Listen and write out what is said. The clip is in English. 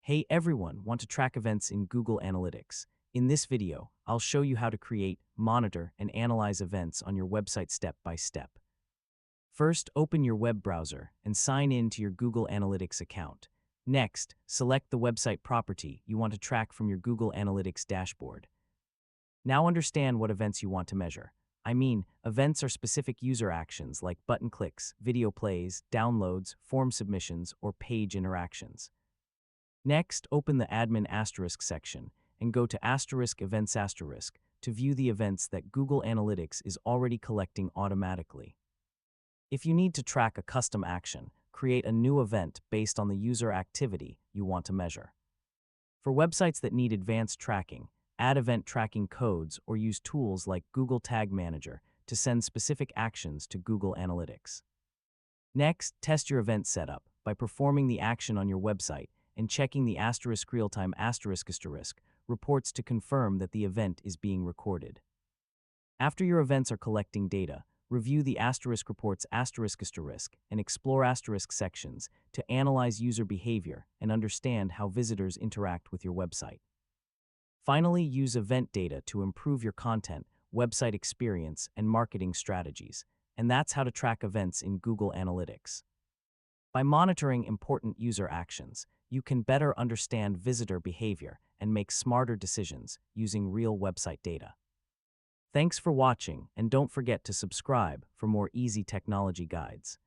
Hey everyone, want to track events in Google Analytics? In this video, I'll show you how to create, monitor, and analyze events on your website step by step. First, open your web browser and sign in to your Google Analytics account. Next, select the website property you want to track from your Google Analytics dashboard. Now understand what events you want to measure. I mean, events are specific user actions like button clicks, video plays, downloads, form submissions, or page interactions. Next, open the Admin Asterisk section and go to Asterisk Events Asterisk to view the events that Google Analytics is already collecting automatically. If you need to track a custom action, create a new event based on the user activity you want to measure. For websites that need advanced tracking, add event tracking codes or use tools like Google Tag Manager to send specific actions to Google Analytics. Next, test your event setup by performing the action on your website and checking the asterisk real-time asterisk reports to confirm that the event is being recorded. After your events are collecting data, review the asterisk reports asterisk and explore asterisk sections to analyze user behavior and understand how visitors interact with your website. Finally, use event data to improve your content, website experience, and marketing strategies. And that's how to track events in Google Analytics. By monitoring important user actions, you can better understand visitor behavior and make smarter decisions using real website data. Thanks for watching, and don't forget to subscribe for more easy technology guides.